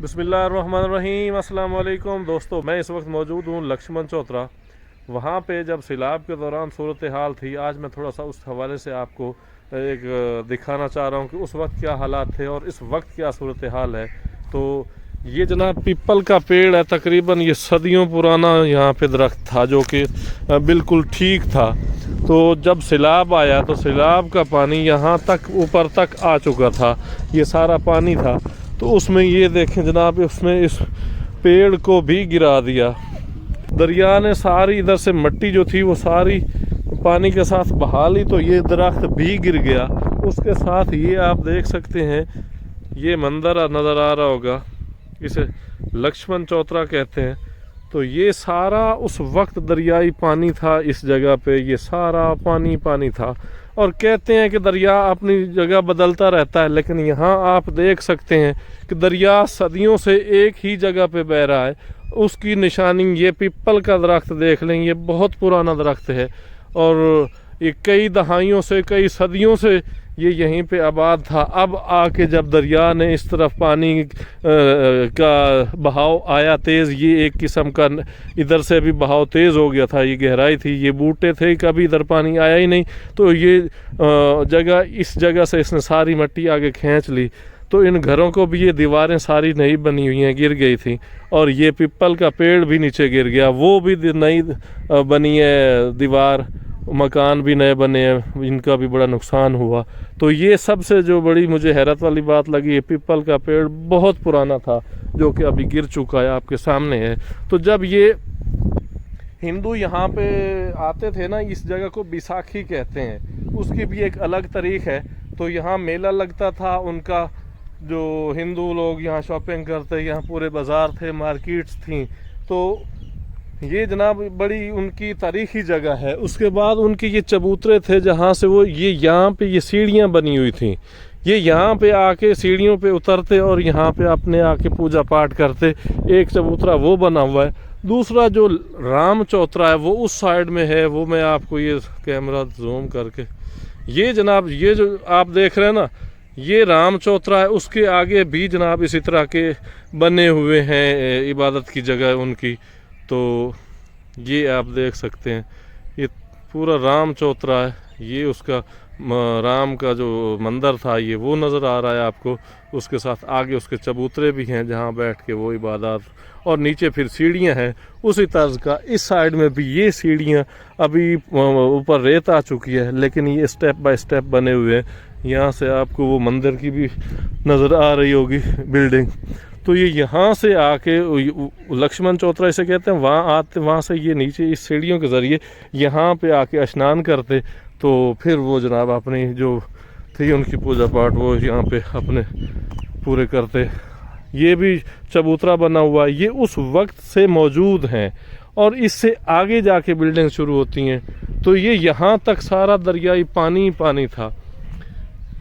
बिस्मिल्लाहिर्रहमानिर्रहीम। अस्सलाम वालेकुम दोस्तों, मैं इस वक्त मौजूद हूँ लक्ष्मण चौतरा। वहाँ पे जब सैलाब के दौरान सूरत हाल थी, आज मैं थोड़ा सा उस हवाले से आपको एक दिखाना चाह रहा हूँ कि उस वक्त क्या हालात थे और इस वक्त क्या सूरत हाल है। तो ये जनाब पीपल का पेड़ है, तकरीबन ये सदियों पुराना यहाँ पे दरख्त था जो कि बिल्कुल ठीक था। तो जब सैलाब आया तो सैलाब का पानी यहाँ तक ऊपर तक आ चुका था, ये सारा पानी था। तो उसमें ये देखें जनाब, उसमें इस पेड़ को भी गिरा दिया। दरिया ने सारी इधर से मिट्टी जो थी वो सारी पानी के साथ बहा ली, तो ये दरख्त भी गिर गया। उसके साथ ये आप देख सकते हैं, ये मंजर नज़र आ रहा होगा, इसे लक्ष्मण चौतरा कहते हैं। तो ये सारा उस वक्त दरियाई पानी था इस जगह पे, ये सारा पानी पानी था। और कहते हैं कि दरिया अपनी जगह बदलता रहता है, लेकिन यहाँ आप देख सकते हैं कि दरिया सदियों से एक ही जगह पे बह रहा है। उसकी निशानी ये पीपल का दरख्त देख लें, ये बहुत पुराना दरख्त है और ये कई दहाइयों से, कई सदियों से ये यहीं पे आबाद था। अब आके जब दरिया ने इस तरफ पानी का बहाव आया तेज़, ये एक किस्म का इधर से भी बहाव तेज़ हो गया था। ये गहराई थी, ये बूटे थे, कभी इधर पानी आया ही नहीं। तो ये इस जगह से इसने सारी मिट्टी आगे खींच ली। तो इन घरों को भी ये दीवारें सारी नई बनी हुई हैं, गिर गई थी। और ये पीपल का पेड़ भी नीचे गिर गया, वो भी नई बनी है दीवार, मकान भी नए बने हैं, इनका भी बड़ा नुकसान हुआ। तो ये सबसे जो बड़ी मुझे हैरत वाली बात लगी, ये पीपल का पेड़ बहुत पुराना था जो कि अभी गिर चुका है, आपके सामने है। तो जब ये हिंदू यहाँ पे आते थे ना, इस जगह को बैसाखी कहते हैं, उसकी भी एक अलग तारीख है। तो यहाँ मेला लगता था उनका, जो हिंदू लोग यहाँ शॉपिंग करते, यहाँ पूरे बाज़ार थे, मार्केट्स थी। तो ये जनाब बड़ी उनकी तारीखी जगह है। उसके बाद उनके ये चबूतरे थे जहाँ से वो ये यहाँ पे ये सीढ़ियाँ बनी हुई थी, ये यहाँ पे आके सीढ़ियों पे उतरते और यहाँ पे अपने आके पूजा पाठ करते। एक चबूतरा वो बना हुआ है, दूसरा जो राम चौतरा है वो उस साइड में है। वो मैं आपको ये कैमरा जूम करके, ये जनाब ये जो आप देख रहे हैं ना, ये राम चौतरा है। उसके आगे भी जनाब इसी तरह के बने हुए हैं इबादत की जगह उनकी। तो ये आप देख सकते हैं, ये पूरा राम चौतरा है। ये उसका राम का जो मंदिर था ये वो नज़र आ रहा है आपको। उसके साथ आगे उसके चबूतरे भी हैं जहाँ बैठ के वो इबादत, और नीचे फिर सीढ़ियाँ हैं उसी तर्ज का। इस साइड में भी ये सीढ़ियाँ, अभी ऊपर रेत आ चुकी है लेकिन ये स्टेप बाय स्टेप बने हुए हैं। यहाँ से आपको वो मंदिर की भी नज़र आ रही होगी बिल्डिंग। तो ये यहाँ से आके लक्ष्मण चौतरा इसे कहते हैं, वहाँ आते, वहाँ से ये नीचे इस सीढ़ियों के ज़रिए यहाँ पे आके स्नान करते। तो फिर वो जनाब अपनी जो थी उनकी पूजा पाठ वो यहाँ पे अपने पूरे करते। ये भी चबूतरा बना हुआ है, ये उस वक्त से मौजूद हैं और इससे आगे जाके बिल्डिंग शुरू होती हैं। तो ये यहाँ तक सारा दरियाई पानी पानी था।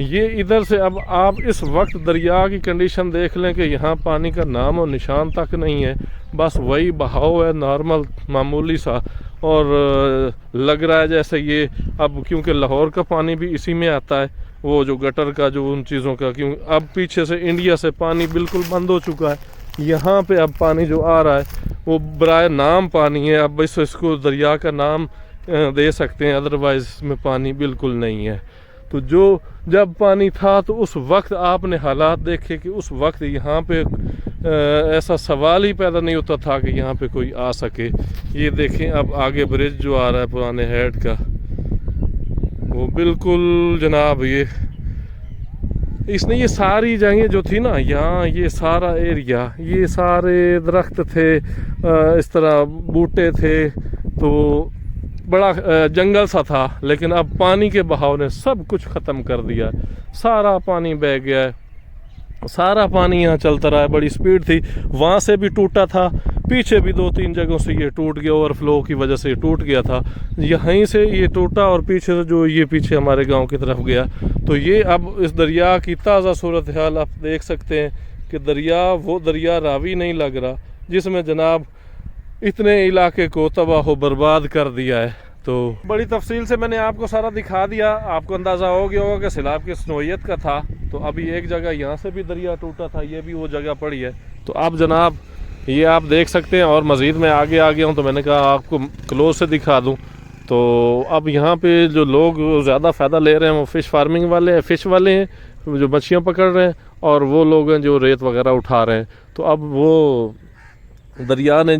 ये इधर से अब आप इस वक्त दरिया की कंडीशन देख लें कि यहाँ पानी का नाम और निशान तक नहीं है, बस वही बहाव है नॉर्मल मामूली सा। और लग रहा है जैसे ये अब, क्योंकि लाहौर का पानी भी इसी में आता है, वो जो गटर का जो उन चीज़ों का, क्यों अब पीछे से इंडिया से पानी बिल्कुल बंद हो चुका है। यहाँ पे अब पानी जो आ रहा है वो बराए नाम पानी है। अब इसको दरिया का नाम दे सकते हैं, अदरवाइज़ इसमें पानी बिल्कुल नहीं है। तो जो जब पानी था तो उस वक्त आपने हालात देखे कि उस वक्त यहाँ पे ऐसा सवाल ही पैदा नहीं होता था कि यहाँ पे कोई आ सके। ये देखें अब आगे ब्रिज जो आ रहा है पुराने हेड का, वो बिल्कुल जनाब इसने ये सारी जगह जो थी ना, यहाँ ये सारा एरिया, ये सारे दरख्त थे, इस तरह बूटे थे, तो बड़ा जंगल सा था। लेकिन अब पानी के बहाव ने सब कुछ ख़त्म कर दिया, सारा पानी बह गया है, सारा पानी यहाँ चलता रहा है। बड़ी स्पीड थी, वहाँ से भी टूटा था, पीछे भी 2-3 जगहों से ये टूट गया, ओवरफ्लो की वजह से ये टूट गया था। यहीं से ये टूटा और पीछे से जो ये पीछे हमारे गांव की तरफ गया। तो ये अब इस दरिया की ताज़ा सूरत हाल आप देख सकते हैं कि दरिया वो दरिया रावी नहीं लग रहा जिसमें जनाब इतने इलाके को तबाह बर्बाद कर दिया है। तो बड़ी तफसील से मैंने आपको सारा दिखा दिया, आपको अंदाज़ा हो गया होगा कि सैलाब की नौयत का था। तो अभी एक जगह यहाँ से भी दरिया टूटा था, ये भी वो जगह पड़ी है। तो अब जनाब ये आप देख सकते हैं, और मज़ीद मैं आगे आ गया हूँ तो मैंने कहा आपको क्लोज से दिखा दूँ। तो अब यहाँ पे जो लोग ज़्यादा फ़ायदा ले रहे हैं वो फ़िश फार्मिंग वाले हैं, फ़िश वाले हैं जो मछलियाँ पकड़ रहे हैं, और वो लोग हैं जो रेत वगैरह उठा रहे हैं। तो अब वो दरिया ने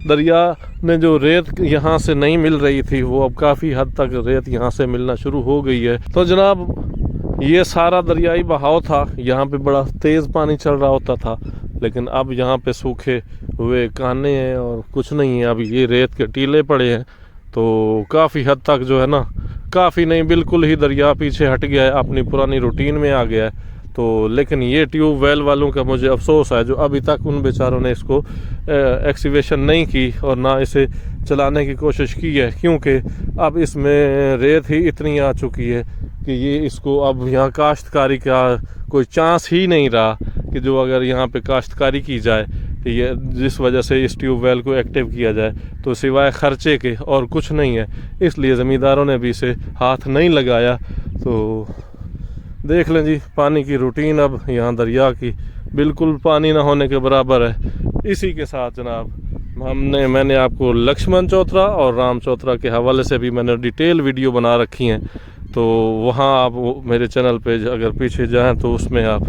दरिया ने जो रेत यहाँ से नहीं मिल रही थी, वो अब काफ़ी हद तक रेत यहाँ से मिलना शुरू हो गई है। तो जनाब ये सारा दरियाई बहाव था, यहाँ पे बड़ा तेज़ पानी चल रहा होता था, लेकिन अब यहाँ पे सूखे हुए काने हैं और कुछ नहीं है, अब ये रेत के टीले पड़े हैं। तो काफ़ी हद तक जो है ना, काफ़ी नहीं बिल्कुल ही दरिया पीछे हट गया है, अपनी पुरानी रूटीन में आ गया है। तो लेकिन ये ट्यूब वेल वालों का मुझे अफसोस है जो अभी तक उन बेचारों ने इसको एक्टिवेशन नहीं की और ना इसे चलाने की कोशिश की है, क्योंकि अब इसमें रेत ही इतनी आ चुकी है कि ये इसको अब यहाँ काश्तकारी का कोई चांस ही नहीं रहा कि जो अगर यहाँ पे काश्तकारी की जाए, ये जिस वजह से इस ट्यूब वेल को एक्टिव किया जाए, तो सिवाय ख़र्चे के और कुछ नहीं है। इसलिए ज़मींदारों ने भी इसे हाथ नहीं लगाया। तो देख लें जी, पानी की रूटीन अब यहाँ दरिया की बिल्कुल पानी ना होने के बराबर है। इसी के साथ जनाब मैंने आपको लक्ष्मण चौथरा और राम चौथरा के हवाले से भी मैंने डिटेल वीडियो बना रखी हैं। तो वहाँ आप मेरे चैनल पे अगर पीछे जाएं तो उसमें आप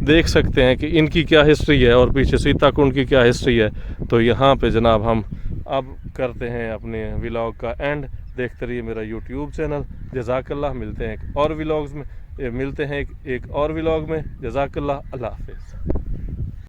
देख सकते हैं कि इनकी क्या हिस्ट्री है और पीछे सीताकुंड की क्या हिस्ट्री है। तो यहाँ पे जनाब हम अब करते हैं अपने व्लॉग का एंड। देखते रहिए मेरा यूट्यूब चैनल। जज़ाकल्लाह। मिलते हैं एक और व्लॉग्स में, मिलते हैं एक और व्लॉग में। जज़ाकल्लाह। अल्लाह हाफ़िज़।